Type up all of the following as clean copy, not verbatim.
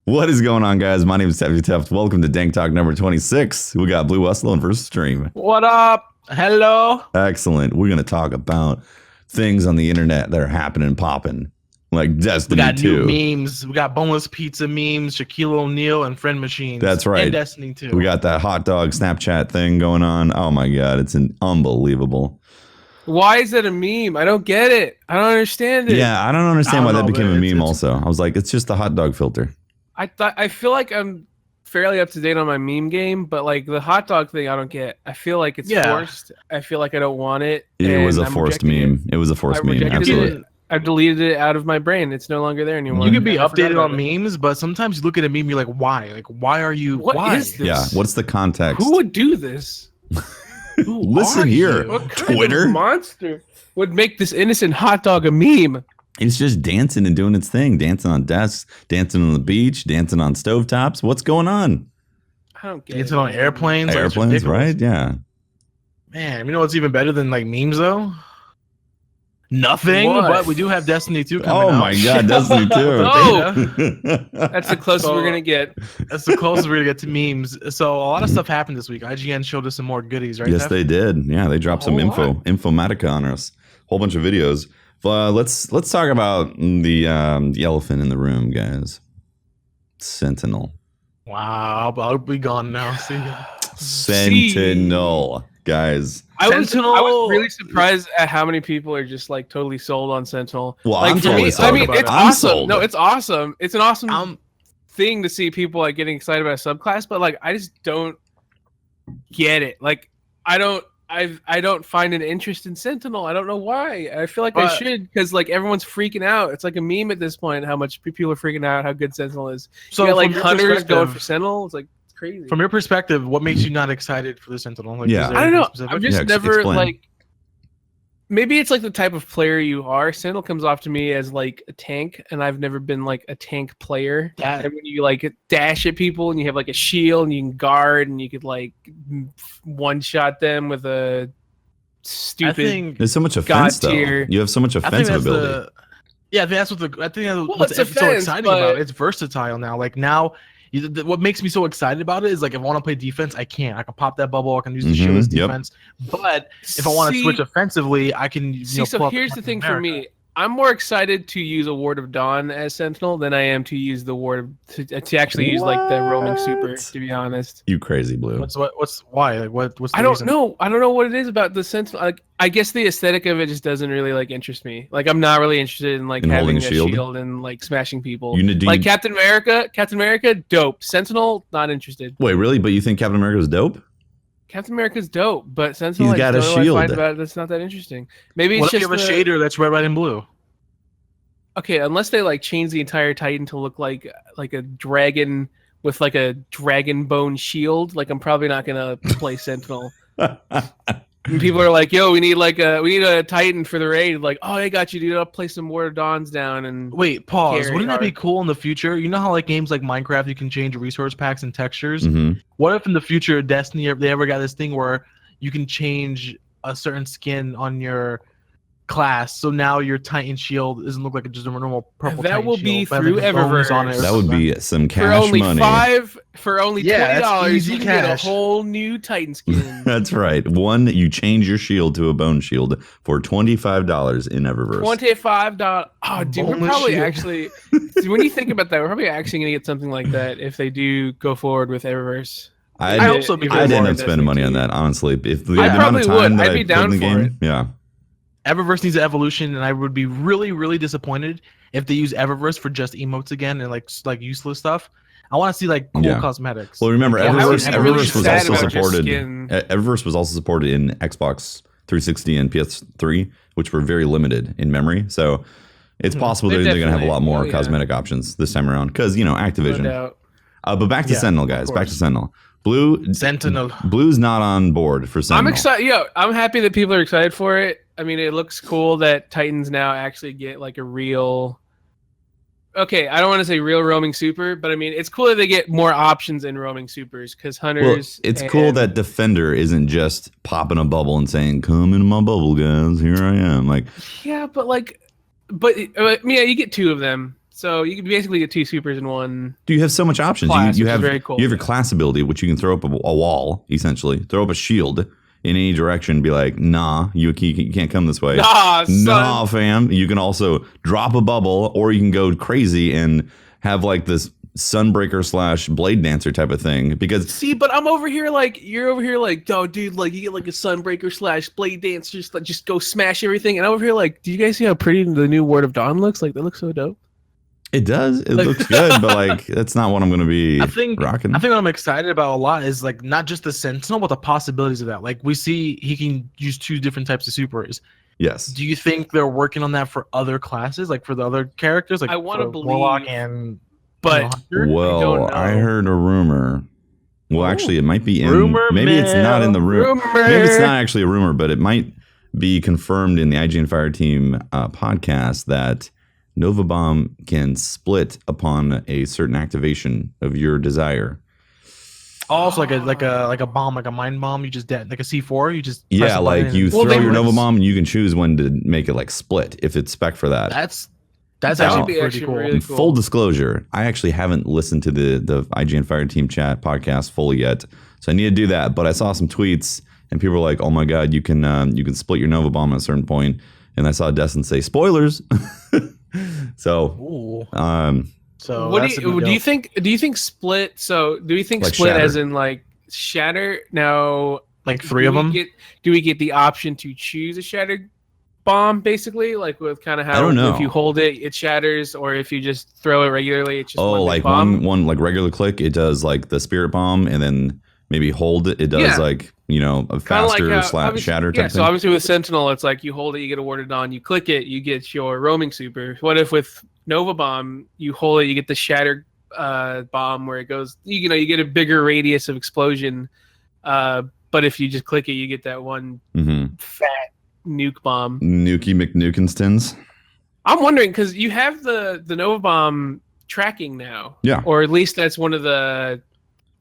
What is going on, guys? My name is Tefty. Welcome to Dank Talk number 26. We got BlueWestlo VersusTheStream. What up? Hello. Excellent. We're going to talk about things on the internet that are happening and popping, like Destiny 2. We got new memes. We got boneless pizza memes, Shaquille O'Neal, and friend machines. That's right. And Destiny 2. We got that hot dog Snapchat thing going on. Oh my God, it's unbelievable. Why is it a meme? I don't get it. I don't understand it. Yeah, I don't understand why that became a meme also. I was like, it's just the hot dog filter. I feel like I'm fairly up to date on my meme game, but like the hot dog thing, I don't get. I feel like it's forced. I feel like I don't want it. It was a forced meme. It was a forced meme. Absolutely. I've deleted it out of my brain. It's no longer there anymore. You can be updated on memes, but sometimes you look at a meme, you're like, why? Like, why are you? What is this? Yeah. What's the context? Who would do this? Listen here, what Twitter kind of monster would make this innocent hot dog a meme? It's just dancing and doing its thing, dancing on desks, dancing on the beach, dancing on stovetops. What's going on? I don't get dancing on airplanes. Airplanes, right? Yeah. Man, you know what's even better than like memes though? Nothing. What? But we do have Destiny 2 coming out. Oh my God, Destiny 2. That's the closest we're gonna get. That's the closest we're gonna get to memes. So a lot of stuff happened this week. IGN showed us some more goodies, right? Yes, they did. Yeah, they dropped some infomatica on us. Whole bunch of videos. Let's talk about the elephant in the room, guys. Sentinel. Wow, I'll be gone now. See ya. Sentinel, guys. I was really surprised at how many people are just like totally sold on Sentinel. Well, like, I'm totally sold. I mean, it's awesome. Sold. No, it's awesome. It's an awesome thing to see people like getting excited about a subclass, but like I just don't get it. Like I don't find an interest in Sentinel. I don't know why. I feel like I should, because like everyone's freaking out. It's like a meme at this point how much people are freaking out how good Sentinel is. So you got, like hunters going for Sentinel. It's like crazy. From your perspective, what makes you not excited for the Sentinel? Like, yeah, I don't know. I'm just never like. Maybe it's like the type of player you are. Sentinel comes off to me as like a tank, and I've never been like a tank player. And when you like dash at people, and you have like a shield, and you can guard, and you could like one shot them with a stupid. There's so much offense though. You have so much offensive ability. I think that's what's so exciting about it. It's versatile now. Like now. What makes me so excited about it is like if I want to play defense, I can pop that bubble. I can use the shield as defense. But if I want to switch offensively, I can. So here's the thing for me: I'm more excited to use a Ward of Dawn as Sentinel than I am to use the Ward to actually use like the roaming super. To be honest, you crazy Blue. What's why? Like what's the I don't reason? know. I don't know what it is about the Sentinel. Like I guess the aesthetic of it just doesn't really like interest me. Like I'm not really interested in like having a shield and like smashing people. Like Captain America, dope. Sentinel, not interested. Wait, really? But you think Captain America is dope? Captain America's dope, but Sentinel, he's got a shield. That's not that interesting. Maybe it's just you have a shader that's red, white, and blue. Okay, unless they like change the entire Titan to look like a dragon with like a dragon bone shield, like I'm probably not gonna play Sentinel. And people are like, "Yo, we need a Titan for the raid." Like, "Oh, I got you, dude. I'll play some War of Dawns down." And wait, pause. Wouldn't that be cool in the future? You know how like games like Minecraft, you can change resource packs and textures. What if in the future Destiny they ever got this thing where you can change a certain skin on your class, so now your Titan shield doesn't look like just a normal purple. That will be through Eververse. That would be some cash money. For only $20, you can get a whole new Titan skin. That's right. You change your shield to a bone shield for $25 in Eververse. $25. Oh, dude, we're probably actually. When you think about that, we're probably actually gonna get something like that if they do go forward with Eververse. I'd end up spending money on that, honestly. If the I amount of time would. that I'd be down in the for game, it. yeah. Eververse needs an evolution, and I would be really, really disappointed if they use Eververse for just emotes again and like useless stuff. I want to see like cool cosmetics. Well, remember Eververse was also supported. Eververse was also supported in Xbox 360 and PS3, which were very limited in memory. So it's possible they're going to have a lot more cosmetic options this time around because Activision. No but back to Sentinel, guys. Back to Sentinel. Blue's not on board for Sentinel. I'm excited. I'm happy that people are excited for it. I mean, it looks cool that Titans now actually get like a real. Okay, I don't want to say real roaming super, but I mean, it's cool that they get more options in roaming supers because hunters. Well, it's cool that Defender isn't just popping a bubble and saying, "Come in my bubble, guys. Here I am." Like, yeah, but you get two of them. So you can basically get 2 supers in one. Do you have so much options? Class, you have very cool. You have your class ability, which you can throw up a wall, essentially. Throw up a shield in any direction. Be like, nah, you can't come this way. Nah, fam. You can also drop a bubble, or you can go crazy and have like this Sunbreaker / Blade Dancer type of thing. Because see, but I'm over here like you're over here like, oh, dude, like you get like a Sunbreaker / Blade Dancer, just go smash everything. And I'm over here like, do you guys see how pretty the new Word of Dawn looks? Like that looks so dope. It does. It looks good, but like that's not what I'm going to be rocking. I think what I'm excited about a lot is like not just the Sentinel, but the possibilities of that. Like we see he can use 2 different types of supers. Yes. Do you think they're working on that for other classes, like for the other characters, like I want to believe, Warlock and but well, I heard a rumor. Well, actually, it might be in. Rumor maybe mill. It's not in the rumor. Rumor. Maybe it's not actually a rumor, but it might be confirmed in the IGN Fireteam podcast that Nova Bomb can split upon a certain activation of your desire. Also, like a bomb, like a mind bomb. You just like a C4. You just like you throw your Nova Bomb and you can choose when to make it like split if it's spec for that. That's actually pretty cool. Really cool. Full disclosure, I actually haven't listened to the IGN Fireteam chat podcast fully yet, so I need to do that. But I saw some tweets and people were like, "Oh my god, you can split your Nova Bomb at a certain point." And I saw Destin say spoilers. So, so what do you think? Do you think split? So, do you think like split shatter, as in like shatter? Now, like 3 of them. Do we get the option to choose a shattered bomb, basically, like with kind of how I don't know. If you hold it, it shatters, or if you just throw it regularly, it's just like bomb? one like regular click, it does like the spirit bomb, and then maybe hold it does like a faster like shatter type thing. So obviously with Sentinel, it's like you hold it, you get awarded on, you click it, you get your roaming super. What if with Nova Bomb, you hold it, you get the shattered bomb where it goes, you get a bigger radius of explosion. But if you just click it, you get that one fat nuke bomb. Nukey McNukenstons. I'm wondering, because you have the Nova Bomb tracking now. Yeah. Or at least that's one of the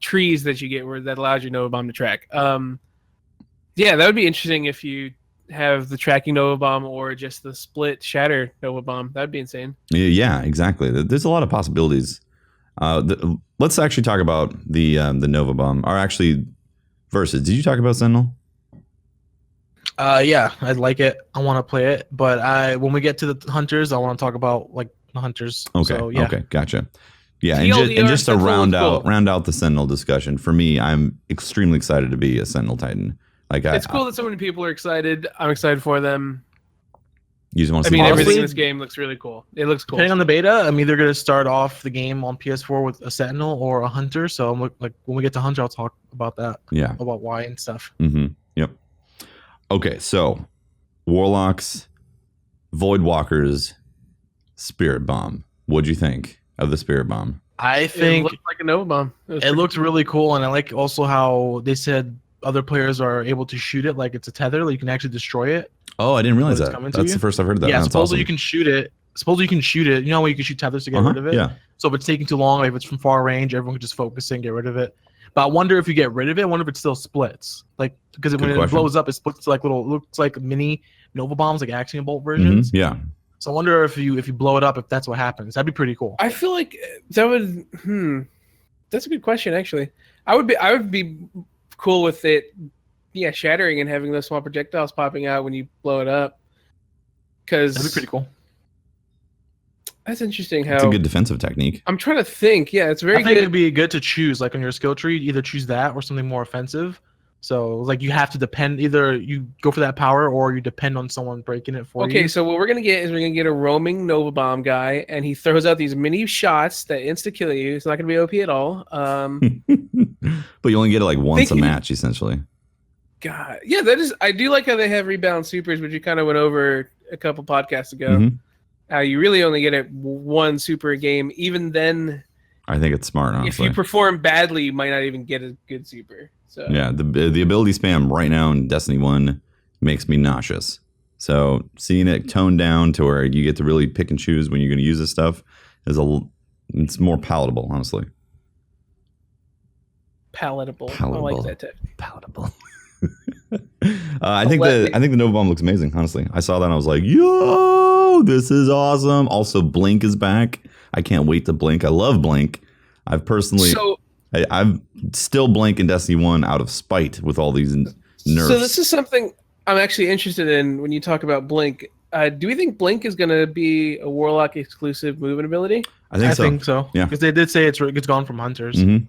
trees that you get that allows your Nova Bomb to track. Yeah, that would be interesting if you have the tracking Nova Bomb or just the split shatter Nova Bomb. That'd be insane. Yeah, exactly. There's a lot of possibilities. Let's actually talk about the Nova Bomb. Or actually, Versus. Did you talk about Sentinel? Yeah, I'd like it. I want to play it, but when we get to the hunters, I want to talk about like the hunters. Okay. So, yeah. Okay. Gotcha. Yeah, and just to round out the Sentinel discussion, for me, I'm extremely excited to be a Sentinel Titan. Like it's cool that so many people are excited. I'm excited for them. You just want to see everything in this game looks really cool. It looks cool. Depending on the beta, I'm either going to start off the game on PS4 with a Sentinel or a Hunter. So I'm like, when we get to Hunter, I'll talk about that. Yeah. About why and stuff. Mm-hmm. Yep. Okay, so Warlocks, Voidwalkers, Spirit Bomb. What'd you think of the Spirit Bomb? I think it looked like a Nova Bomb. It looked really cool, and I like also how they said other players are able to shoot it like it's a tether, like you can actually destroy it. Oh, I didn't realize that. That's the first I've heard of that. Yeah, supposedly awesome. you can shoot it. Supposedly you can shoot it. You know when you can shoot tethers to get rid of it? Yeah. So if it's taking too long, like if it's from far range, everyone can just focus and get rid of it. But I wonder if you get rid of it, I wonder if it still splits. Like because when it blows up, it splits to like looks like mini Nova Bombs, like Axiom Bolt versions. Yeah. So I wonder if you blow it up, if that's what happens. That'd be pretty cool. I feel like that would. That's a good question, actually. I would be cool with it. Yeah, shattering and having those small projectiles popping out when you blow it up. Because that'd be pretty cool. That's interesting. It's a good defensive technique. I'm trying to think. Yeah, it's very good. I think it'd be good to choose, like on your skill tree, either choose that or something more offensive. So like you have to depend, either you go for that power or you depend on someone breaking it for you. Okay, so what we're gonna get is we're gonna get a roaming Nova Bomb guy, and he throws out these mini shots that insta kill you. It's not gonna be OP at all. But you only get it like once a match, essentially. God, yeah, that is. I do like how they have rebound supers, which you kind of went over a couple podcasts ago. You really only get it one super a game. Even then, I think it's smart. Honestly, if you perform badly, you might not even get a good super. So yeah, the ability spam right now in Destiny 1 makes me nauseous. So seeing it toned down to where you get to really pick and choose when you're going to use this stuff it's more palatable, honestly. Palatable. I like that tip. Palatable. I think the Nova Bomb looks amazing. Honestly, I saw that and I was like, "Yo, this is awesome!" Also, Blink is back. I can't wait to blink. I love blink. I've personally, I've still blink in Destiny 1 out of spite with all these nerfs. So this is something I'm actually interested in when you talk about blink. Do we think blink is going to be a Warlock exclusive movement ability? I think so. Yeah, because they did say it's gone from hunters. Mm-hmm.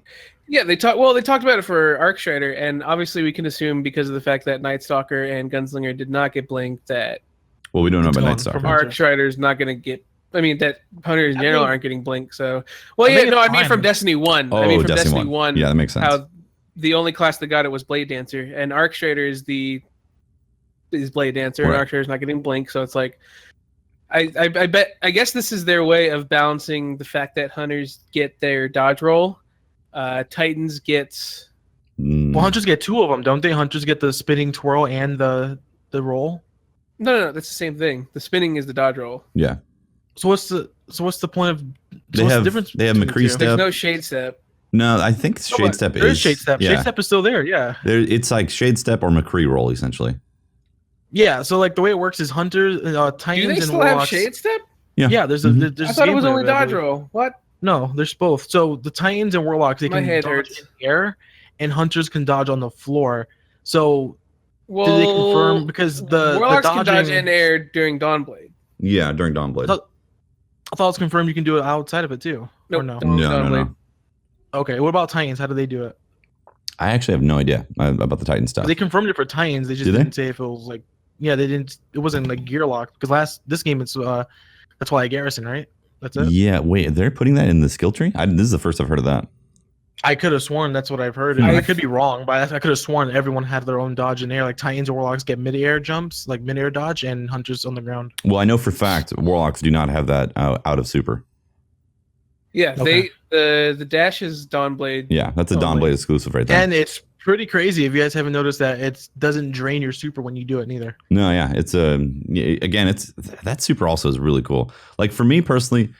Yeah, they talked about it for Arcstrider, and obviously we can assume because of the fact that Night Stalker and Gunslinger did not get blinked that. Well, we don't know about Night Stalker. Arcstrider is not going to get. I mean, that hunters in general aren't getting blinked. So, I mean from Destiny 1. Oh, I mean from Destiny 1. Yeah, that makes sense. How the only class that got it was Blade Dancer, and Arcstrider is Blade Dancer, and Arcstrider is not getting blinked. So it's like, I guess this is their way of balancing the fact that hunters get their dodge roll. Titans get. Well, hunters get 2 of them, don't they? Hunters get the spinning twirl and the roll. No, that's the same thing. The spinning is the dodge roll. Yeah. So what's the point of? They have McCree step. There's no shade step. No, I think shade step is. There is shade step. Yeah. Shade step is still there. Yeah. It's like shade step or McCree roll essentially. Yeah. So like the way it works is hunters, Titans, do they still and Warlocks. have shade step? Yeah. Yeah. There's I thought it was only dodge roll. What? No, there's both. So the Titans and Warlocks, they can dodge in the air, and hunters can dodge on the floor. So did they confirm because the Warlocks dodging, can dodge in air during Dawnblade? Yeah, during Dawnblade. I thought it was confirmed you can do it outside of it too. Nope, or no? No. Okay, what about Titans? How do they do it? I actually have no idea about the Titan stuff. They confirmed it for Titans. They just didn't say if it was like, yeah, they didn't. It wasn't like gear lock because this game it's that's why I garrison, right? That's it. Yeah, wait, they're putting that in the skill tree? This is the first I've heard of that. I could have sworn that's what I've heard. I could be wrong, but I could have sworn everyone had their own dodge in air. Like Titans and Warlocks get mid-air jumps, like mid-air dodge, and Hunters on the ground. Well, I know for fact Warlocks do not have that out of super. Yeah, okay. The dash is Dawnblade. Yeah, that's a Dawnblade exclusive right there. And it's pretty crazy if you guys haven't noticed that it doesn't drain your super when you do it neither. No, yeah, it's that super also is really cool. Like for me personally,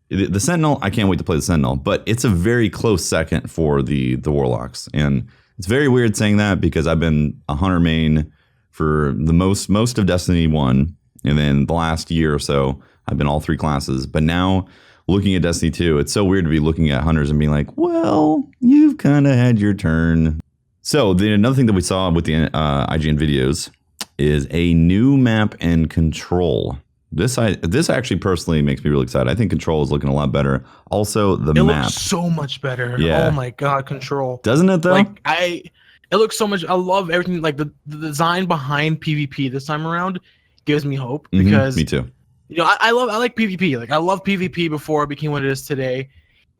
the Sentinel, I can't wait to play the Sentinel, but it's a very close second for the Warlocks. And it's very weird saying that because I've been a hunter main for the most of Destiny 1, and then the last year or so I've been all 3 classes. But now looking at Destiny 2, it's so weird to be looking at hunters and being like, well, you've kind of had your turn. So another thing that we saw with the IGN videos is a new map and control. This actually personally makes me really excited. I think control is looking a lot better. Also, the map looks so much better. Yeah. Oh my god, control. Doesn't it though? Like it looks so much. I love everything. Like the design behind PvP this time around gives me hope because me too. You know, I like PvP. Like I love PvP before it became what it is today,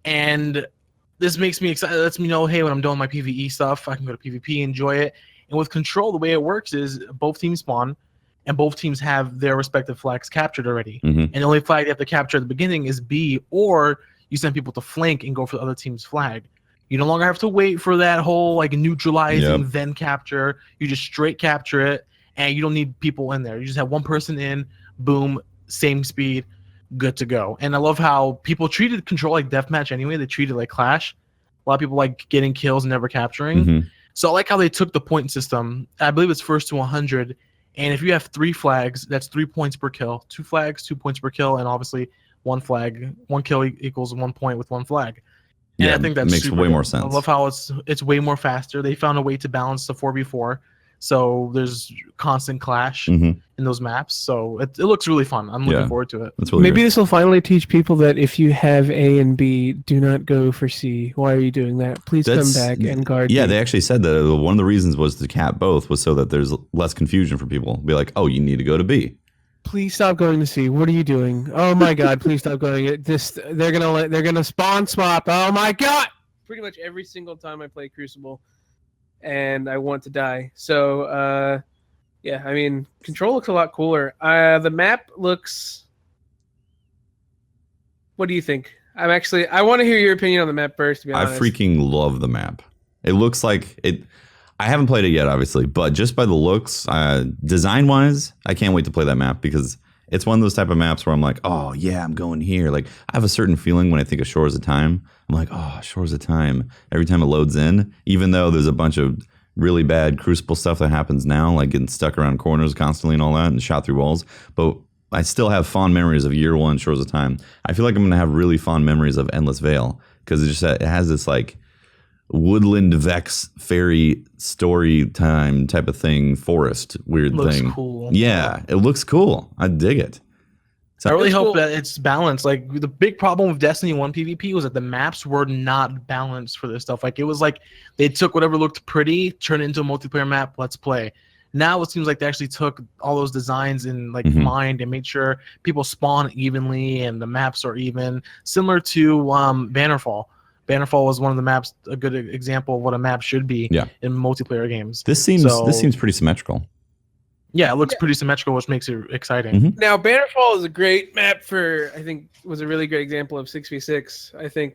and this makes me excited. It lets me know, hey, when I'm doing my PvE stuff, I can go to PvP, enjoy it. And with control, the way it works is both teams spawn, and both teams have their respective flags captured already. And the only flag they have to capture at the beginning is B, or you send people to flank and go for the other team's flag. You no longer have to wait for that whole like neutralizing then capture. You just straight capture it, and you don't need people in there. You just have one person in, boom, same speed, good to go. And I love how people treated control like deathmatch anyway. They treated it like Clash. A lot of people like getting kills and never capturing. So I like how they took the point system. I believe it's first to 100. And if you have 3 flags, that's 3 points per kill. 2 flags, 2 points per kill, and obviously 1 flag, 1 kill equals 1 point with 1 flag. And I think that makes way more sense. I love how it's way more faster. They found a way to balance the 4v4, so there's constant clash in those maps. So it looks really fun. I'm looking forward to it. Really Maybe this will finally teach people that if you have A and B, do not go for C. Why are you doing that? Please come back and guard. Yeah, B. they actually said that one of the reasons was to cap both was so that there's less confusion for people. Be like, oh, you need to go to B. Please stop going to C. What are you doing? Oh my God! Please stop going. They're gonna spawn swap. Oh my God! Pretty much every single time I play Crucible, and I want to die. So yeah, I mean, control looks a lot cooler. The map looks. What do you think? I want to hear your opinion on the map first. To be honest, I freaking love the map. It looks like it. I haven't played it yet, obviously, but just by the looks, design-wise, I can't wait to play that map because it's one of those type of maps where I'm like, oh, yeah, I'm going here. Like, I have a certain feeling when I think of Shores of Time. I'm like, oh, Shores of Time. Every time it loads in, even though there's a bunch of really bad Crucible stuff that happens now, like getting stuck around corners constantly and all that and shot through walls. But I still have fond memories of year one Shores of Time. I feel like I'm gonna have really fond memories of Endless Vale because it has this like woodland Vex fairy story time type of thing, forest weird looks thing. Cool. Yeah, it looks cool. I dig it. So I really hope that it's balanced. Like the big problem with Destiny 1 PvP was that the maps were not balanced for this stuff. Like it was like they took whatever looked pretty, turned it into a multiplayer map, let's play. Now it seems like they actually took all those designs in like mind and made sure people spawn evenly and the maps are even, similar to Bannerfall. Bannerfall was one of the maps, a good example of what a map should be in multiplayer games. This seems pretty symmetrical. Yeah, it looks pretty symmetrical, which makes it exciting. Now, Bannerfall is a great map for, I think, was a really great example of 6v6. I think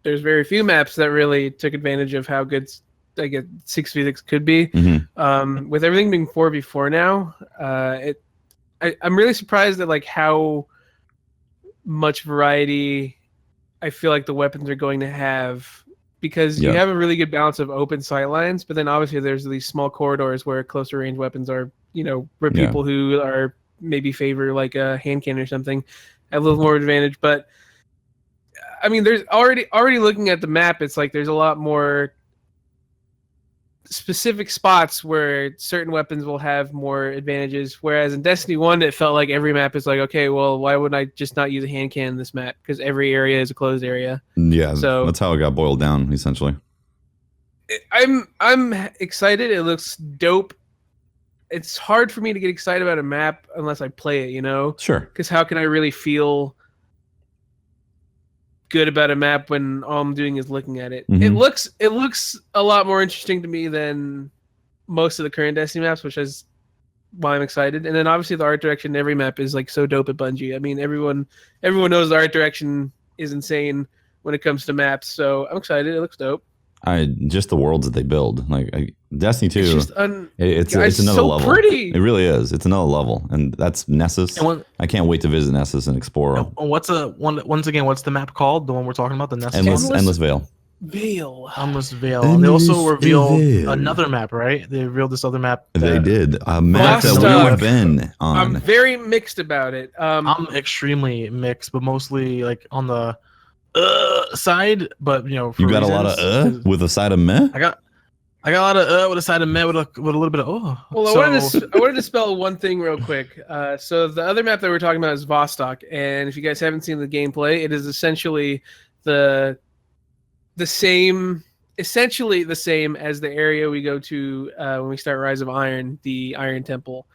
there's very few maps that really took advantage of how good I guess 6v6 could be. With everything being 4v4 now, I'm really surprised at like how much variety I feel like the weapons are going to have, because you have a really good balance of open sight lines, but then obviously there's these small corridors where closer range weapons are, where people who are maybe favor like a hand cannon or something have a little more advantage. But I mean, there's already looking at the map, it's like there's a lot more specific spots where certain weapons will have more advantages, whereas in Destiny 1 it felt like every map is like, okay, well, why wouldn't I just not use a hand cannon in this map, because every area is a closed area. So that's how it got boiled down essentially. I'm excited. It looks dope. It's hard for me to get excited about a map unless I play it, Sure, because how can I really feel good about a map when all I'm doing is looking at it? It looks a lot more interesting to me than most of the current Destiny maps, which is why I'm excited. And then obviously the art direction in every map is like so dope at Bungie. I mean, everyone knows the art direction is insane when it comes to maps, so I'm excited. It looks dope. Just the worlds that they build, like Destiny 2, it's another so level. Pretty. It really is. It's another level, and that's Nessus. I can't wait to visit Nessus and explore. What's the map called? The one we're talking about, the Nessus. Endless Vale. Endless Vale. And they also revealed another map, right? They revealed this other map. They did a map that we've been on. I'm very mixed about it. I'm extremely mixed, but mostly like on the side. But you got a lot of with a side of meh. I got a lot of with a side of meh with a little bit of Well, I wanted to spell one thing real quick. So the other map that we're talking about is Vostok, and if you guys haven't seen the gameplay, it is essentially the same as the area we go to when we start Rise of Iron, the Iron Temple.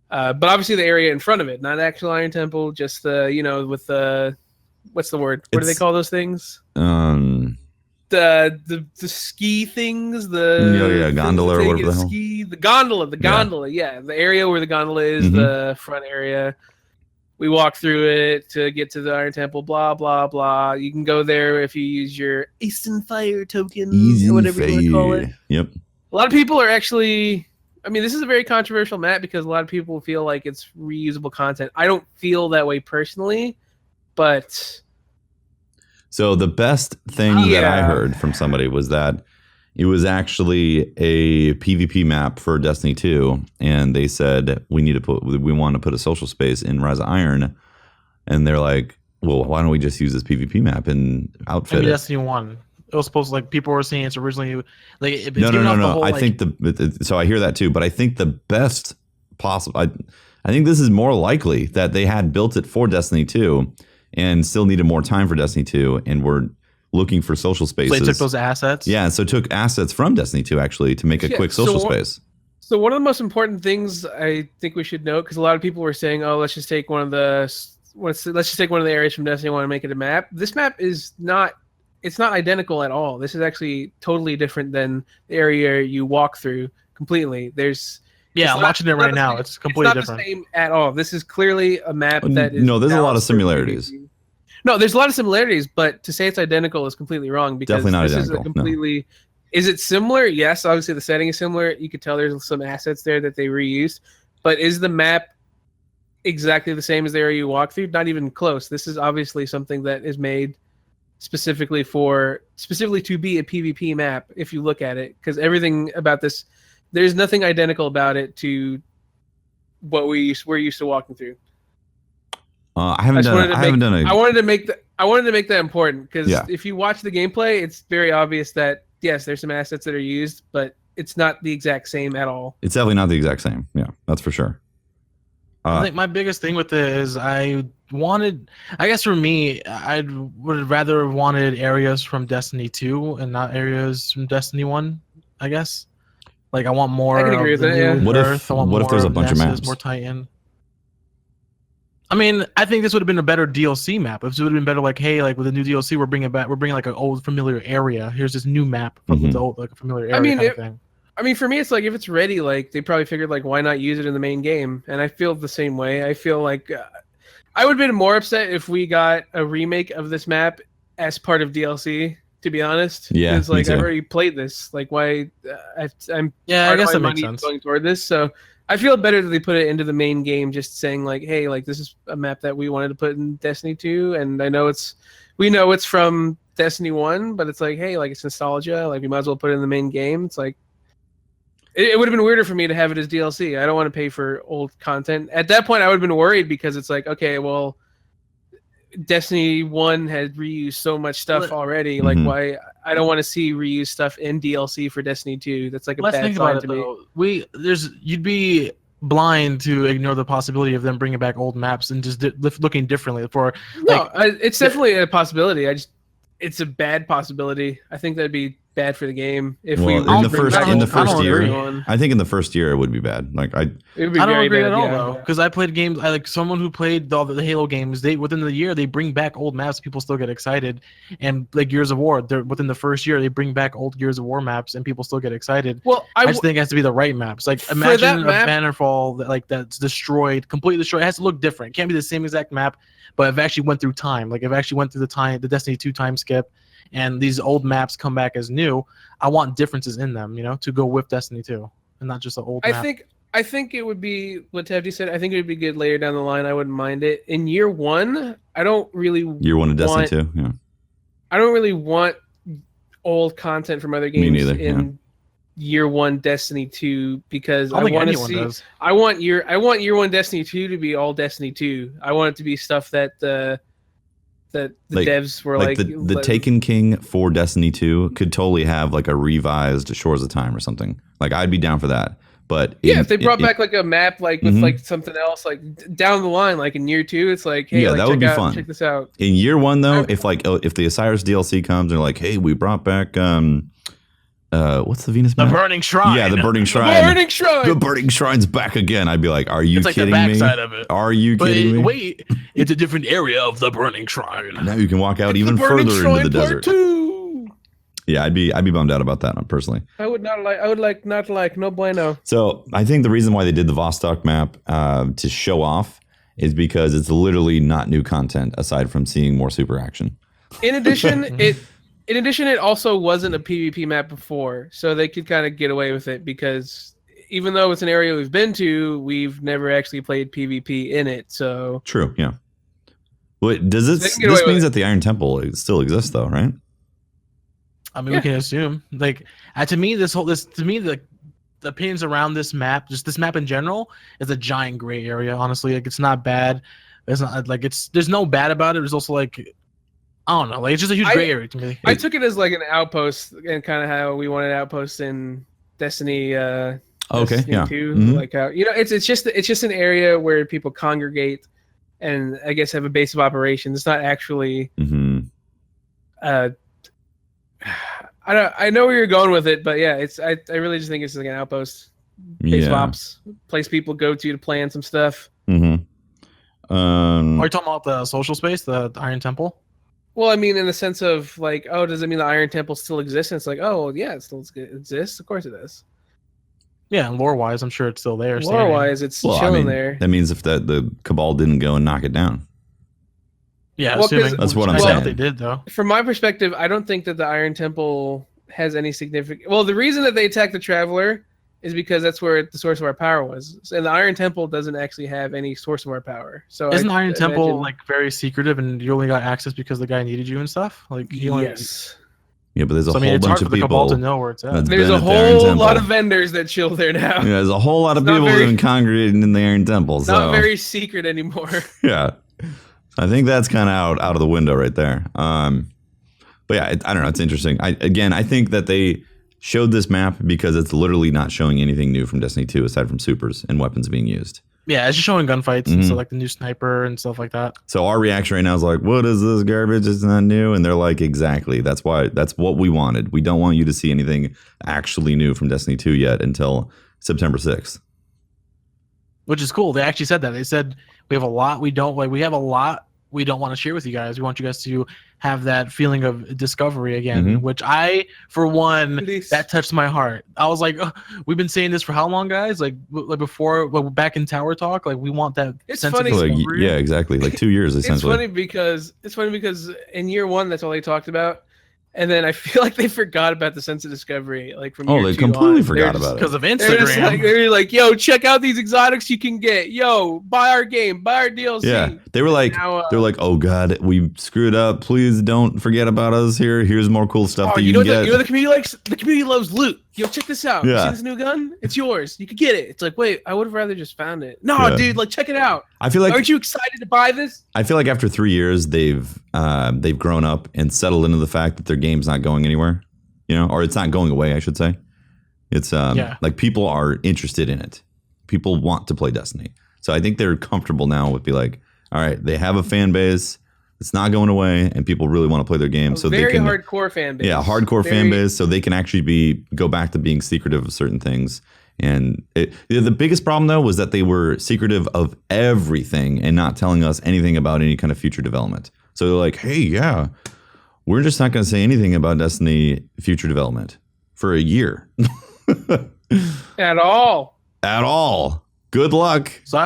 But obviously the area in front of it, not the actual Iron Temple, just the with the, what's the word? What do they call those things? The ski things, gondola or whatever the hell. The gondola, yeah. The area where the gondola is, the front area. We walk through it to get to the Iron Temple, blah, blah, blah. You can go there if you use your Eastern Fire token, or whatever you want to call it. Yep. A lot of people are actually... I mean, this is a very controversial map because a lot of people feel like it's reusable content. I don't feel that way personally, but... So the best thing that I heard from somebody was that it was actually a PvP map for Destiny 2, and they said we want to put a social space in Rise of Iron, and they're like, well, why don't we just use this PvP map and outfit it? Destiny 1. It was supposed to, like, people were saying it's originally like it's no. Whole, I think so I hear that too, but I think the best possible. I think this is more likely that they had built it for Destiny 2 and still needed more time for Destiny 2, and were looking for social spaces. So they took those assets? Yeah, so took assets from Destiny 2, actually, to make a quick social space. So one of the most important things I think we should note, because a lot of people were saying, oh, let's just take one of the areas from Destiny 1 and make it a map. This map is not... It's not identical at all. This is actually totally different than the area you walk through completely. I'm watching it right now. It's completely different. It's not the same at all. This is clearly a map that is... No, there's a lot of similarities. No, there's a lot of similarities, but to say it's identical is completely wrong, because definitely not this identical. is a completely... No. Is it similar? Yes, obviously the setting is similar. You could tell there's some assets there that they reused. But is the map exactly the same as the area you walk through? Not even close. This is obviously something that is made specifically to be a PvP map, if you look at it, because everything about this, there's nothing identical about it to what we're used to walking through. I haven't done it. I wanted to make that important because if you watch the gameplay, it's very obvious that yes, there's some assets that are used, but it's not the exact same at all. It's definitely not the exact same. Yeah, that's for sure. I think my biggest thing with it is I guess for me, I would rather have wanted areas from Destiny 2 and not areas from Destiny 1, I guess. Like, I want more. I can agree with that, yeah. What if there's a bunch of maps? More Titan. I mean, I think this would have been a better DLC map. If it would have been better, like, hey, like with the new DLC, we're bringing like an old familiar area. Here's this new map from the old, like a familiar area. I mean, for me, it's like if it's ready, like they probably figured like why not use it in the main game? And I feel the same way. I feel like I would have been more upset if we got a remake of this map as part of DLC. To be honest, yeah, because like I've already played this. Like, why? I guess that makes sense. Going toward this, so I feel better that they put it into the main game. Just saying like, hey, like this is a map that we wanted to put in Destiny 2, and we know it's from Destiny 1, but it's like, hey, like it's nostalgia. Like we might as well put it in the main game. It's like. It would have been weirder for me to have it as DLC. I don't want to pay for old content. At that point, I would have been worried because it's like, okay, well, Destiny 1 had reused so much stuff already. Like, why? I don't want to see reused stuff in DLC for Destiny 2. That's like a bad sign to me. You'd be blind to ignore the possibility of them bringing back old maps and just looking differently. It's definitely a possibility. It's a bad possibility. I think that'd be bad for the game if in the first year. I think in the first year it would be bad. Like I don't agree at all though, because I played games. I like someone who played the Halo games. They within the year they bring back old maps. People still get excited, and like Gears of War, within the first year they bring back old Gears of War maps, and people still get excited. Well, I just think it has to be the right maps. Like imagine a Bannerfall that's destroyed, completely destroyed. It has to look different. It can't be the same exact map, but it actually went through time. Like it actually went through the Destiny 2 time skip. And these old maps come back as new. I want differences in them, to go with Destiny 2, and not just an old map. I think it would be what Tefty said. I think it would be good later down the line. I wouldn't mind it. In year one, I don't really. Year one of Destiny 2, yeah. I don't really want old content from other games. Me neither, year one Destiny 2 because I want to see. I want year one Destiny 2 to be all Destiny 2. I want it to be stuff that the devs were like the Taken King for Destiny 2 could totally have like a revised Shores of Time or something. Like I'd be down for that. But if they brought back like a map like with like something else like down the line, like in year 2, it's like, hey, that would be fun. Check this out. In year 1 though, if the Osiris DLC comes and like, hey, we brought back what's the Venus map? The Burning Shrine. Yeah, the Burning Shrine. The Burning Shrine's back again. I'd be like, are you kidding me? It's like the backside of it. Are you kidding me? Wait, it's a different area of the Burning Shrine. Now you can walk out even further into the desert. 2. Yeah, I'd be bummed out about that personally. I would not like no bueno. So I think the reason why they did the Vostok map to show off is because it's literally not new content aside from seeing more super action. In addition, it also wasn't a PvP map before, so they could kind of get away with it because even though it's an area we've been to, we've never actually played PvP in it. So true, yeah. Wait, does this means that the Iron Temple still exists though, right? I mean, we can assume. Like, to me, the opinions around this map, just this map in general, is a giant gray area. Honestly, like it's not bad. It's not like there's no bad about it. There's also like, I don't know, like it's just a huge gray area to me. I took it as like an outpost, and kind of how we wanted outposts in Destiny. Destiny 2. Mm-hmm. Like how it's just an area where people congregate, and I guess have a base of operations. It's not actually. I know where you're going with it, but yeah, I really just think it's like an outpost, base of ops, place people go to plan some stuff. Mm-hmm. Are you talking about the social space, the Iron Temple? Well, I mean, in the sense of like, oh, does it mean the Iron Temple still exists? And it's like, oh, yeah, it still exists. Of course it does. Yeah, and lore-wise, I'm sure it's still there. Lore-wise, it's chilling there. That means if the Cabal didn't go and knock it down. Yeah, assuming that's what I'm saying. They did, though. From my perspective, I don't think that the Iron Temple has any significant. Well, the reason that they attacked the Traveler is because that's where the source of our power was, and the Iron Temple doesn't actually have any source of our power. So isn't the Iron Temple like very secretive, and you only got access because the guy needed you and stuff? Like yes. Yeah, but there's a whole bunch of people to know where it's at. There's a whole lot of vendors that chill there now. Yeah, there's a whole lot of people that have been congregating in the Iron Temple. So. Not very secret anymore. Yeah. I think that's kind of out of the window right there. But yeah, I don't know. It's interesting. I think that they showed this map because it's literally not showing anything new from Destiny 2 aside from supers and weapons being used. Yeah, it's just showing gunfights and so like the new sniper and stuff like that. So our reaction right now is like, what is this garbage? It's not new. And they're like, exactly. That's what we wanted. We don't want you to see anything actually new from Destiny 2 yet until September 6th. Which is cool. They actually said that. They said we have a lot we don't like. We have a lot we don't want to share with you guys. We want you guys to have that feeling of discovery again, which I, for one, that touched my heart. I was like, oh, we've been saying this for how long, guys? Like before, back in Tower Talk, like we want that. It's funny. Yeah, exactly. Like 2 years, essentially. It's funny because in year one, that's all they talked about. And then I feel like they forgot about the sense of discovery, like from year they two completely on. forgot about it because of Instagram. They're like, yo, check out these exotics you can get. Yo, buy our game, buy our DLC. Yeah, they were like, oh god, we screwed up. Please don't forget about us. Here's more cool stuff that you can get. You know the community likes. The community loves loot. Yo, check this out. You see this new gun? It's yours. You could get it. It's like, wait, I would have rather just found it. No, dude, like check it out. I feel like, aren't you excited to buy this? I feel like after 3 years, they've grown up and settled into the fact that their game's not going anywhere, or it's not going away, I should say. It's like people are interested in it. People want to play Destiny. So I think they're comfortable now with all right, they have a fan base. It's not going away, and people really want to play their game. So they can hardcore fan base. Yeah, hardcore fan base. So they can actually go back to being secretive of certain things. And the biggest problem though was that they were secretive of everything and not telling us anything about any kind of future development. So they're like, hey, yeah, we're just not going to say anything about Destiny future development for a year. At all. Good luck. So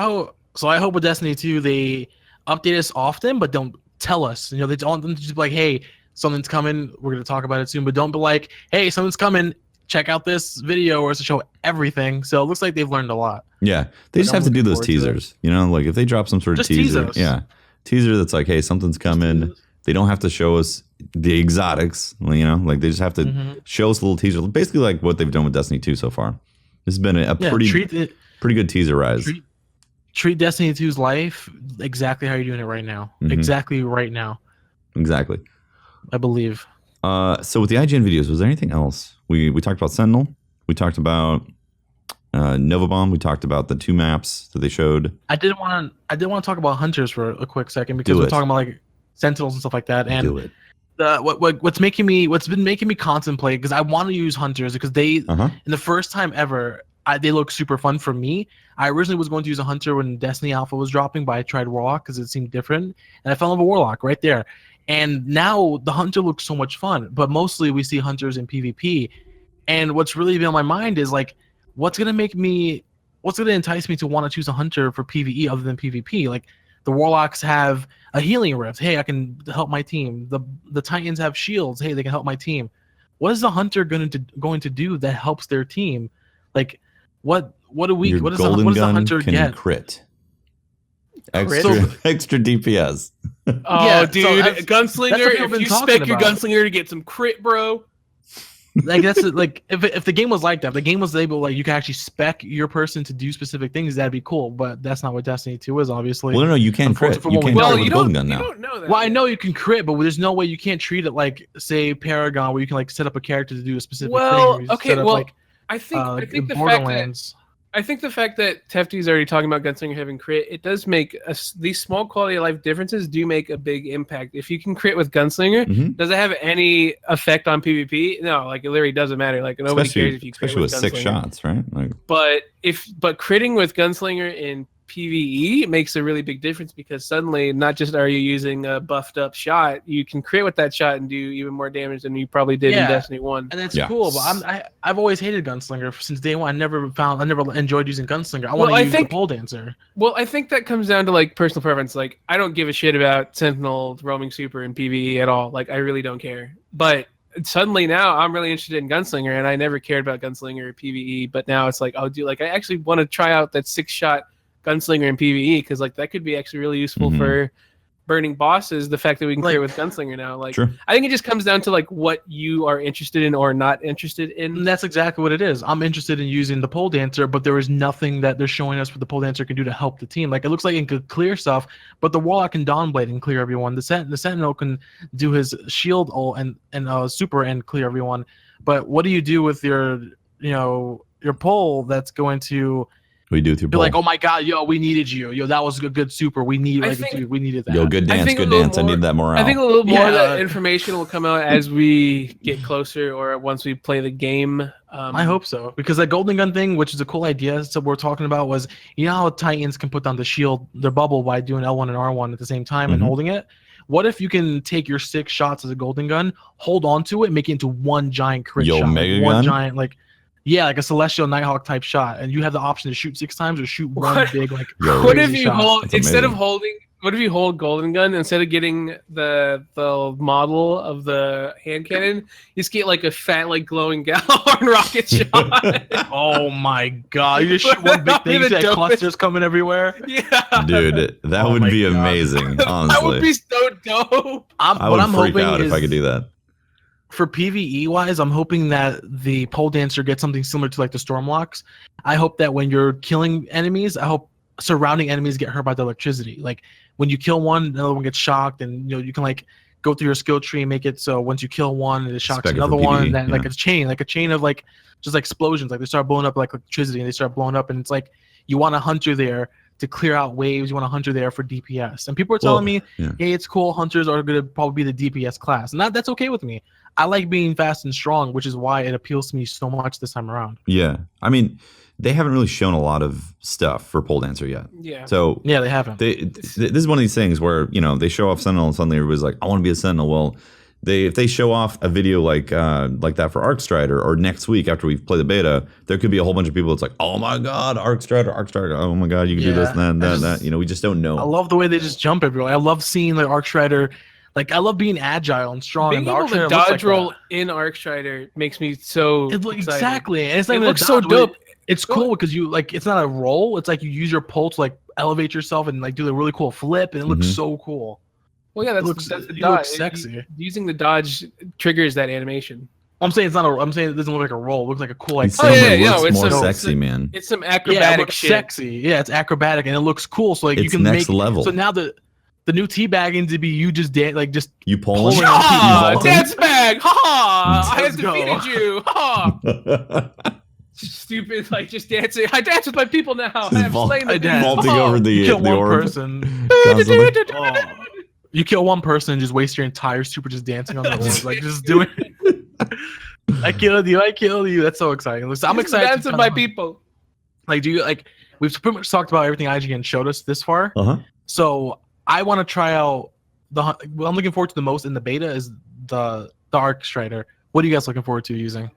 I hope with Destiny 2 they update us often, but don't tell us. They don't want them to just be like, hey, something's coming. We're going to talk about it soon. But don't be like, hey, something's coming. Check out this video, or to show everything. So it looks like they've learned a lot. Yeah, they just have to do those teasers. Like if they drop some sort of teaser, teaser that's like, hey, something's coming. They don't have to show us the exotics. Like they just have to show us a little teaser, basically like what they've done with Destiny 2 so far. This has been a pretty good teaser rise. Treat Destiny 2's life exactly how you're doing it right now. Exactly right now. Exactly. I believe. So with the IGN videos, was there anything else? We talked about Sentinel. We talked about Nova Bomb. We talked about the 2 maps that they showed. I did want to talk about Hunters for a quick second because we're talking about like Sentinels and stuff like that. And do it. What's been making me contemplate, because I want to use Hunters because they in the first time ever they look super fun for me. I originally was going to use a Hunter when Destiny Alpha was dropping, but I tried Warlock because it seemed different, and I fell in love with Warlock right there. And now the Hunter looks so much fun, but mostly we see Hunters in PvP. And what's really been on my mind is like, what's gonna entice me to want to choose a Hunter for PvE other than PvP? Like the Warlocks have a healing rift. Hey, I can help my team. The Titans have shields. Hey, they can help my team. What is the Hunter going to do that helps their team? Like what does the Hunter get? Crit. Extra DPS. Oh, dude, Gunslinger! If you spec your Gunslinger to get some crit, bro. Like that's like if the game was like that, if the game was able you can actually spec your person to do specific things, that'd be cool. But that's not what Destiny 2 is, obviously. Well, no, you can crit. You can crit with golden gun now. You don't know that. Well, I know you can crit, but there's no way you can't treat it like, say, Paragon, where you can like set up a character to do a specific thing. I think the fact that Tefty's already talking about Gunslinger having crit, it does make these small quality of life differences do make a big impact. If you can crit with Gunslinger, does it have any effect on PvP? No, like it literally doesn't matter. Like nobody cares if you crit with 6 shots, right? Like, but critting with Gunslinger in PvE makes a really big difference, because suddenly not just are you using a buffed up shot, you can crit with that shot and do even more damage than you probably did in Destiny 1. And that's cool, but I've always hated Gunslinger since day one. I never enjoyed using Gunslinger. I want to use the pole dancer. Well, I think that comes down to like personal preference. Like I don't give a shit about Sentinel roaming super in PvE at all. Like I really don't care. But suddenly now I'm really interested in Gunslinger, and I never cared about Gunslinger PvE, but now it's like, oh dude, like I actually want to try out that 6-shot Gunslinger in PvE, because like that could be actually really useful for burning bosses, the fact that we can clear with Gunslinger now. Like, I think it just comes down to like what you are interested in or not interested in. And that's exactly what it is. I'm interested in using the pole dancer, but there is nothing that they're showing us what the pole dancer can do to help the team. Like, it looks like it could clear stuff, but the Warlock and Dawnblade can clear everyone. The Sentinel can do his shield ult and super and clear everyone. But what do you do with your pole that's going to with your be like, oh my god, yo, we needed you. Yo, that was a good super. We needed that. Yo, good dance, good dance. I need that morale. I think a little more of that information will come out as we get closer or once we play the game. I hope so, because that Golden Gun thing, which is a cool idea, so we're talking about was, you know how Titans can put down the shield, their bubble, by doing L1 and R1 at the same time and holding it? What if you can take your 6 shots as a Golden Gun, hold on to it, make it into one giant crit shot, mega one gun? Giant like a Celestial Nighthawk type shot, and you have the option to shoot 6 times or shoot one big like. What if you hold instead of holding? What if you hold Golden Gun instead of getting the model of the hand cannon? You just get like a fat like glowing Gallahorn rocket shot. Oh my god! You just shoot one big thing, that clusters coming everywhere. Yeah, dude, that would be amazing. Honestly, that would be so dope. I would freak out if I could do that. For PvE wise, I'm hoping that the pole dancer gets something similar to like the Stormlocks. I hope that when you're killing enemies, I hope surrounding enemies get hurt by the electricity. Like when you kill one, another one gets shocked, and you can like go through your skill tree and make it so once you kill one, it shocks another one, and then like a chain of like just like explosions. Like they start blowing up like electricity, and they start blowing up, and it's like you want a hunter there to clear out waves. You want a hunter there for DPS, and people are telling me, hey, it's cool. Hunters are going to probably be the DPS class, and that's okay with me. I like being fast and strong, which is why it appeals to me so much this time around. Yeah, I mean, they haven't really shown a lot of stuff for pole dancer yet. Yeah. So yeah, they haven't. This is one of these things where they show off Sentinel, and suddenly everybody's like, I want to be a Sentinel. Well, if they show off a video like that for Arcstrider, or next week after we play the beta, there could be a whole bunch of people that's like, oh my god, Arcstrider, oh my god, you can do this and that. We just don't know. I love the way they just jump everywhere. I love seeing like Arcstrider. Like, I love being agile and strong. Being able to dodge roll in Arcstrider makes me so excited. Exactly. And it's like it looks so dope. It's cool because you like, it's not a roll. It's like you use your pole to like elevate yourself and like do a really cool flip, and it looks so cool. Well, yeah, that's the dodge. Looks sexy. Using the dodge triggers that animation. I'm saying I'm saying it doesn't look like a roll. It looks like a cool like. It's more sexy, man. It's some acrobatic shit. Sexy. Yeah, it's acrobatic and it looks cool. So like it's you can next level. So now the new teabagging to be you just you pulling dance bag, ha! I have defeated you, ha! Stupid, like just dancing. I dance with my people now. I have slain the vaulting over the orb. Person. You kill one person and just waste your entire super just dancing on the orb, like just doing. I killed you. That's so exciting. I'm excited. Dance with my people. Like, do you like? We've pretty much talked about everything IGN showed us this far. So I want to try out what I'm looking forward to the most in the beta is the Arcstrider. What are you guys looking forward to using?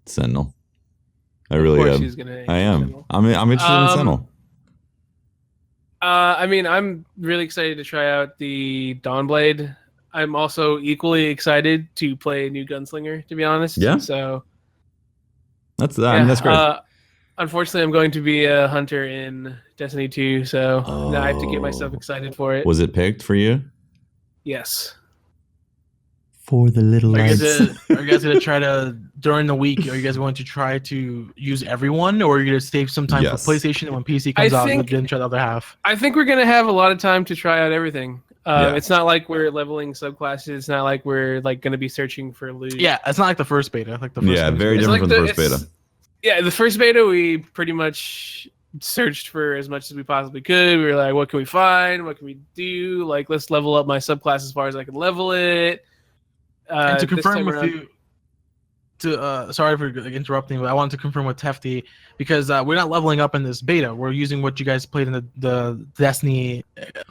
Sentinel. I really am. I am. Sentinel. I'm interested in Sentinel. I mean, I'm really excited to try out the Dawnblade. I'm also equally excited to play a new Gunslinger, to be honest. Yeah. So that's great. Unfortunately, I'm going to be a hunter in Destiny 2, so now I have to get myself excited for it. Was it picked for you? Yes. For the little lights. Are you guys going to try to, during the week, are you guys going to try to use everyone, or are you going to save some time for PlayStation, and when PC comes out, you then try the other half? I think we're going to have a lot of time to try out everything. It's not like we're leveling subclasses. It's not like we're like going to be searching for loot. Yeah, it's not like the first beta. Very different from the first beta. Yeah, the first beta, we pretty much searched for as much as we possibly could. We were like, what can we find? What can we do? Like, let's level up my subclass as far as I can level it. And to confirm with you, sorry for interrupting, but I wanted to confirm with Tefty, because we're not leveling up in this beta. We're using what you guys played in the Destiny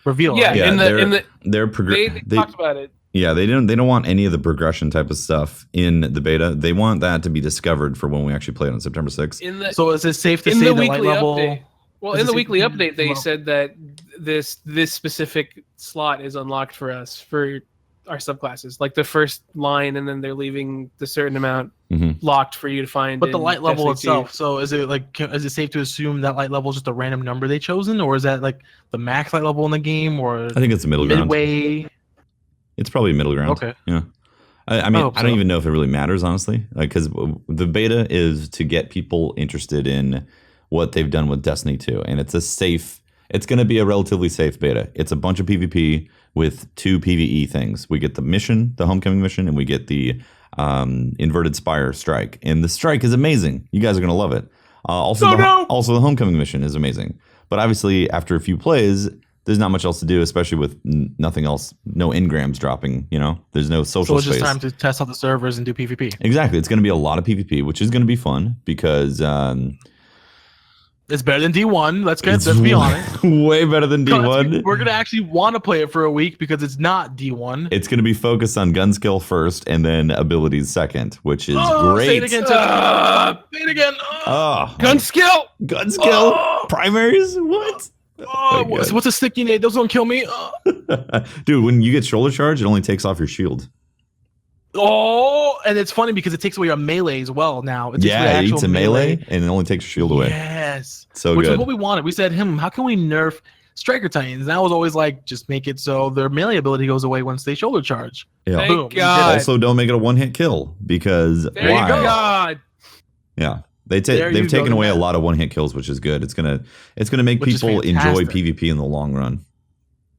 reveal. Yeah, right? They talked about it. Yeah, they don't want any of the progression type of stuff in the beta. They want that to be discovered for when we actually play it on September 6th. So is it safe to say the light level? Update, well, in the weekly update, they said that this specific slot is unlocked for us for are subclasses, like the first line, and then they're leaving the certain amount locked for you to find. But the light level itself, so is it safe to assume that light level is just a random number they chosen, or is that like the max light level in the game, or I think it's a middle ground. Midway. It's probably a middle ground. Okay. Yeah. I mean, I don't even know if it really matters, honestly, because the beta is to get people interested in what they've done with Destiny 2. And it's going to be a relatively safe beta. It's a bunch of PvP with 2 PvE things. We get the mission, the homecoming mission, and we get the inverted spire strike. And the strike is amazing. You guys are going to love it. Also, the homecoming mission is amazing. But obviously, after a few plays, there's not much else to do, especially with nothing else, no engrams dropping, there's no social space. So it's just time to test out the servers and do PvP. Exactly. It's going to be a lot of PvP, which is going to be fun because it's better than D1. Let's be honest. Way better than D1. We're going to actually want to play it for a week because it's not D1. It's going to be focused on gun skill first and then abilities second, which is great. Say it again. Say it again. Gun skill. Gun skill. Primaries? What? What's a sticky nade? Those don't kill me. Dude, when you get shoulder charge, it only takes off your shield. And it's funny because it takes away your melee as well now. It eats a melee and it only takes your shield away. Yes. Which is what we wanted. We said, how can we nerf Striker Titans? And I was always like, just make it so their melee ability goes away once they shoulder charge. Yeah. Thank God. Also, don't make it a one-hit kill because there why? You go. God. Yeah. They've taken away a lot of one-hit kills, which is good. It's gonna make people enjoy PvP in the long run.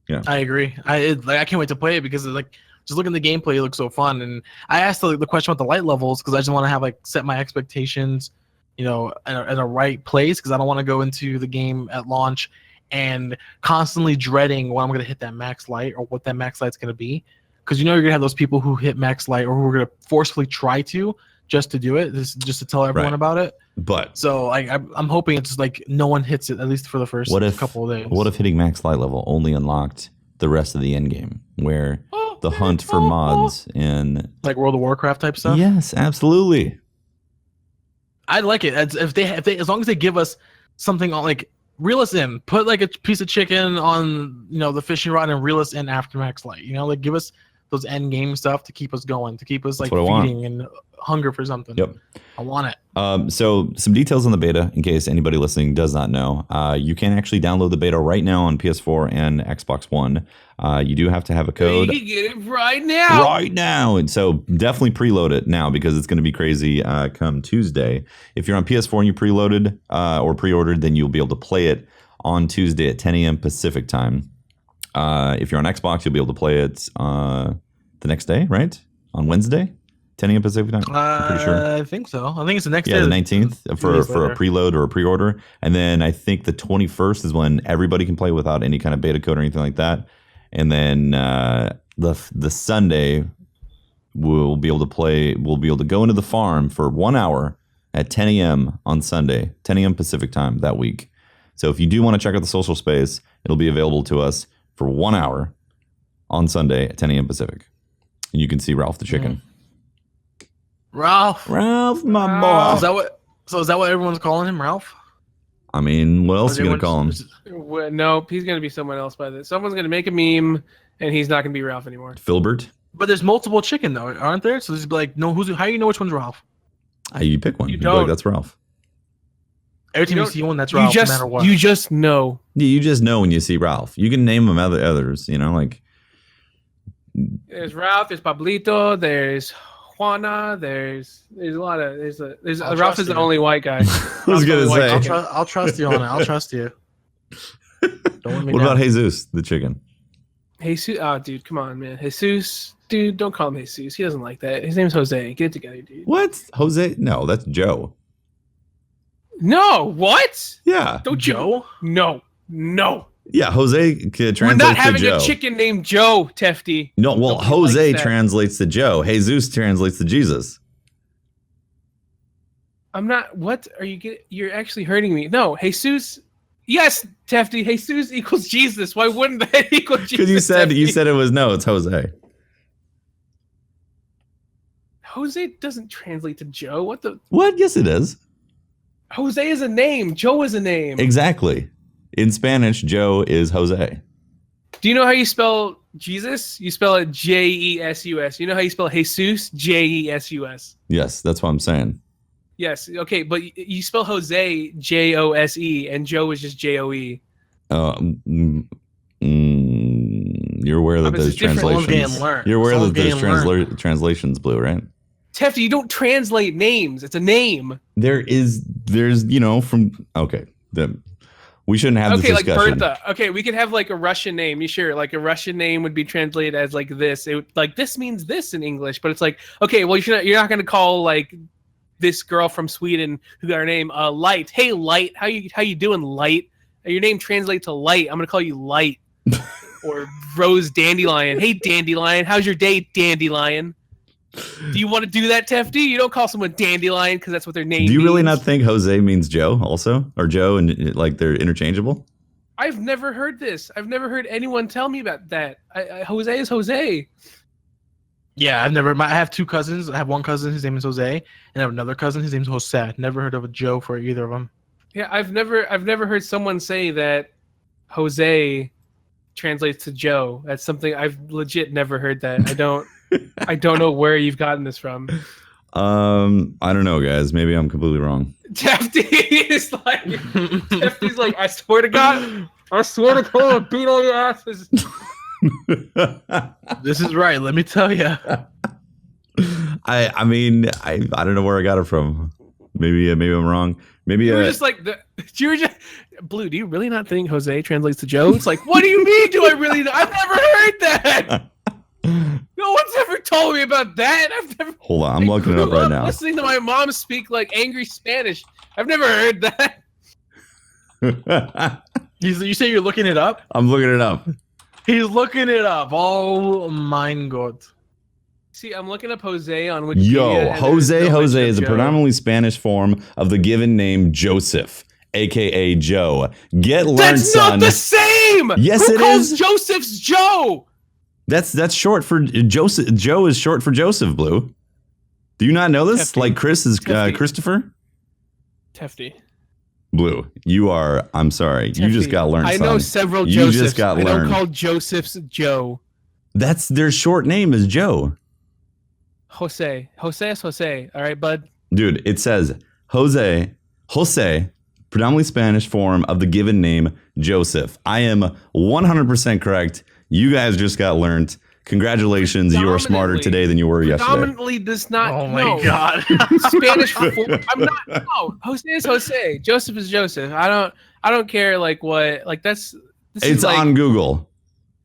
Yeah, I agree. I can't wait to play it because just looking at the gameplay, it looks so fun. And I asked the question about the light levels because I just want to have set my expectations, in a right place because I don't want to go into the game at launch and constantly dreading when I'm gonna hit that max light or what that max light's gonna be. Because you're gonna have those people who hit max light or who are gonna forcefully try to. Just to do it, just to tell everyone about it. But so I'm hoping it's no one hits it at least for the first couple of days. What if hitting max light level only unlocked the rest of the end game, where the hunt for mods and like World of Warcraft type stuff? Yes, absolutely. I'd like it if they as long as they give us something on reel us in, put a piece of chicken on the fishing rod and reel us in after max light. Give us those end game stuff to keep us going, to keep us feeding and hunger for something. Yep. I want it. So some details on the beta, in case anybody listening does not know. You can actually download the beta right now on PS4 and Xbox One. You do have to have a code. You can get it right now. Right now. And so definitely preload it now because it's going to be crazy come Tuesday. If you're on PS4 and you preloaded or pre-ordered, then you'll be able to play it on Tuesday at 10 a.m. Pacific time. If you're on Xbox, you'll be able to play it the next day, right? On Wednesday, 10 a.m. Pacific time. I'm pretty sure. I think so. I think it's the next day. Yeah, the 19th for a preload or a pre-order. And then I think the 21st is when everybody can play without any kind of beta code or anything like that. And then the Sunday, we'll be able to go into the farm for 1 hour at 10 a.m. on Sunday, 10 a.m. Pacific time that week. So if you do want to check out the social space, it'll be available to us for 1 hour on Sunday at 10 a.m. Pacific. And you can see Ralph the chicken. Ralph, my boy. Is that what everyone's calling him, Ralph? I mean, what else are you gonna call him? No, he's gonna be someone else by this. Someone's gonna make a meme, and he's not gonna be Ralph anymore. Filbert. But there's multiple chicken though, aren't there? So there's how do you know which one's Ralph? You pick one. You don't. That's Ralph. Every time you see one, that's Ralph, no matter what. You just know. Yeah, you just know when you see Ralph. You can name them others. There's Ralph. There's Pablito. There's Juana. There's a lot of Ralph is the only white guy. I was gonna say I'll trust you on it. I'll trust you. What about Jesus the chicken? Jesus, dude, come on, man. Jesus, dude, don't call him Jesus. He doesn't like that. His name's Jose. Get it together, dude. What? Jose? No, that's Joe. No, what? Yeah. Don't Joe? No. Yeah, Jose translates to Joe. We're not having a chicken named Joe, Tefty. No, well, Jose translates to Joe. Jesus translates to Jesus. I'm not. What are you getting? You're actually hurting me. No, Jesus. Yes, Tefty. Jesus equals Jesus. Why wouldn't that equal Jesus? Because you said it was it's Jose. Jose doesn't translate to Joe. What the? What? Yes, it is. Jose is a name. Joe is a name. Exactly. In Spanish, Joe is Jose. Do you know how you spell Jesus, you spell it Jesus. You know how you spell Jesus? Jesus. Yes, that's what I'm saying. Yes, okay, but you spell Jose Jose, and Joe is just Joe. You're aware that there's translations. You're aware that there's translations, Blue, right? Tefty, you don't translate names. It's a name. There's from we shouldn't have this discussion. Like Bertha. Okay, we could have like a Russian name. You sure? Like a Russian name would be translated as like this. This means this in English, but it's like, okay, well you're not gonna call like this girl from Sweden who got her name Light. Hey Light, how you doing, Light? Your name translates to Light. I'm gonna call you Light. Or Rose Dandelion. Hey Dandelion, how's your day, Dandelion? Do you want to do that, Tefty? You don't call someone Dandelion because that's what their name means. Do you really not think Jose means Joe also? Or Joe and like they're interchangeable? I've never heard this. I've never heard anyone tell me about that. Jose is Jose. Yeah, I have two cousins. I have one cousin, his name is Jose, and I have another cousin, his name is Jose. Never heard of a Joe for either of them. Yeah, I've never heard someone say that Jose translates to Joe. That's something I've legit never heard that. I don't know where you've gotten this from. I don't know, guys. Maybe I'm completely wrong. Tefty's like, I swear to God, I beat all your asses. This is right. Let me tell you. I mean, I don't know where I got it from. Maybe I'm wrong. Maybe you were just like Blue. Do you really not think Jose translates to Joe? It's like, what do you mean? Do I really? I've never heard that. No one's ever told me about that. Hold on, I'm looking it up right now. Listening to my mom speak like angry Spanish. I've never heard that. You say you're looking it up? I'm looking it up. He's looking it up. Oh my God. See, I'm looking up Jose on Wikipedia. Yo, Jose is a predominantly Spanish form of the given name Joseph, aka Joe. Learn, That's son. Not the same. Yes, Who it calls is. Joseph's Joe. That's short for Joseph. Joe is short for Joseph. Blue. Do you not know this? Tefty. Like Chris is Christopher. Tefty. Blue, you are. I'm sorry. Tefty. You just got learned. I know several you Josephs. Just got I learned. don't call Joseph's Joe. That's their short name is Joe. Jose is Jose. All right, bud. Dude, it says Jose, predominantly Spanish form of the given name Joseph. I am 100% correct. You guys just got learned. Congratulations, you are smarter today than you were yesterday. Predominantly does not. Oh my God. Spanish form. I'm not. No, Jose is Jose. Joseph is Joseph. I don't care. Like what? Like this it's like, on Google.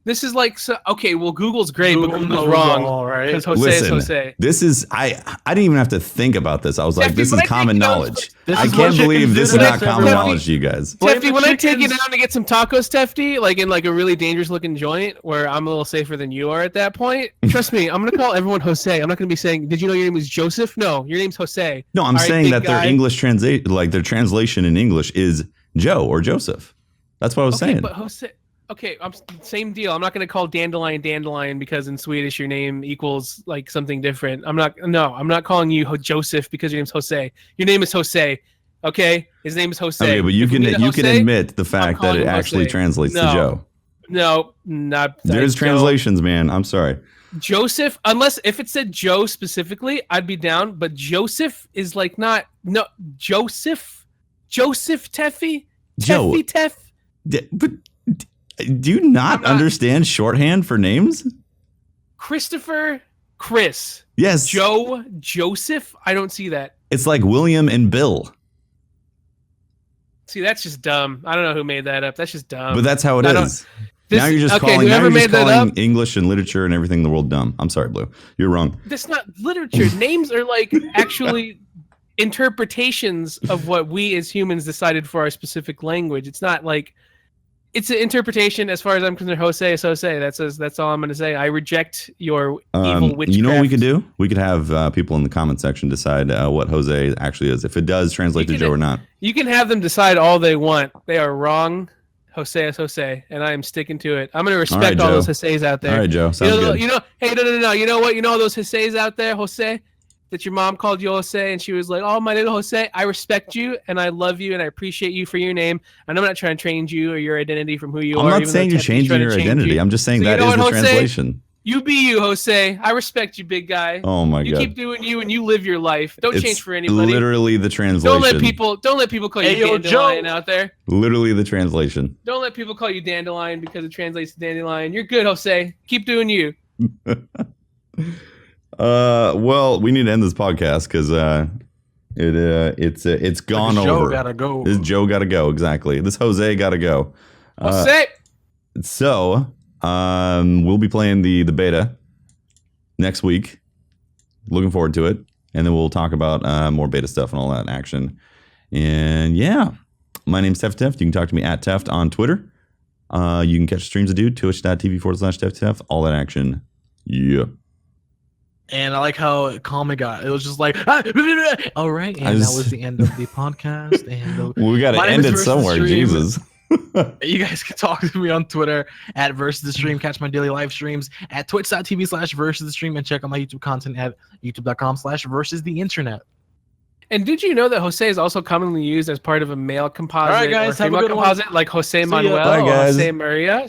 This is like okay. Well, Google's great, but Google's wrong. Right? Because Jose is Jose. This is I didn't even have to think about this. I was like, this is common knowledge. I can't believe this is not common knowledge to you guys. Tefty, when I take you down to get some tacos, Tefty, like in like a really dangerous looking joint where I'm a little safer than you are at that point, trust me, I'm gonna call everyone Jose. I'm not gonna be saying, did you know your name was Joseph? No, your name's Jose. No, I'm saying that their English their translation in English is Joe or Joseph. That's what I was saying. But Jose. Okay, same deal. I'm not going to call Dandelion because in Swedish your name equals like something different. I'm not calling you Joseph because your name's Jose. Your name is Jose. Okay? His name is Jose. Okay, but you can admit the fact that it actually translates to Joe. No, not there's translations, man. I'm sorry. Joseph, unless if it said Joe specifically, I'd be down, but Joseph is like not Joseph Teffy? Joe. Teffy Teff? But do you not understand shorthand for names? Christopher, Chris. Yes. Joe, Joseph. I don't see that. It's like William and Bill. See, that's just dumb. I don't know who made that up. That's just dumb. But that's how it is. Now you're just calling English and literature and everything in the world dumb. I'm sorry, Blue. You're wrong. That's not literature. Names are like actually interpretations of what we as humans decided for our specific language. It's not like it's an interpretation. As far as I'm concerned, Jose is Jose. That's all I'm going to say. I reject your evil witchcraft. You know what we could do? We could have people in the comment section decide what Jose actually is, if it does translate to Joe or not. You can have them decide all they want. They are wrong. Jose is Jose, and I am sticking to it. I'm going to respect all those Jose's out there. All right, Joe. Sounds good. Hey, no. You know what? You know all those Jose's out there, Jose? that your mom called you Jose and she was like, "Oh, my little Jose, I respect you and I love you and I appreciate you for your name. And I'm not trying to change you or your identity from who you are." I'm not saying you're changing your identity. I'm just saying that is the translation. You be you, Jose. I respect you, big guy. Oh my God. You keep doing you and you live your life. Don't change for anybody. Literally the translation. Don't let people call you Dandelion out there. Literally the translation. Don't let people call you Dandelion because it translates to Dandelion. You're good, Jose. Keep doing you. Well, we need to end this podcast because it's gone over. Joe gotta go. This Joe gotta go. Exactly. This Jose gotta go. Jose. So we'll be playing the beta next week. Looking forward to it, and then we'll talk about more beta stuff and all that action. And yeah, my name's Tefty. You can talk to me at Teft on Twitter. You can catch streams of dude, twitch.tv/TeftyTeft. All that action. Yeah. And I like how calm it got. It was just like, all right, and that was the end of the podcast. And we got to end it somewhere, Jesus. You guys can talk to me on Twitter at VersusTheStream. Catch my daily live streams at twitch.tv/VersusTheStream and check out my YouTube content at youtube.com/VersusTheInternet. And did you know that Jose is also commonly used as part of a male composite all right, guys, or female composite, like Jose Manuel or Jose Maria?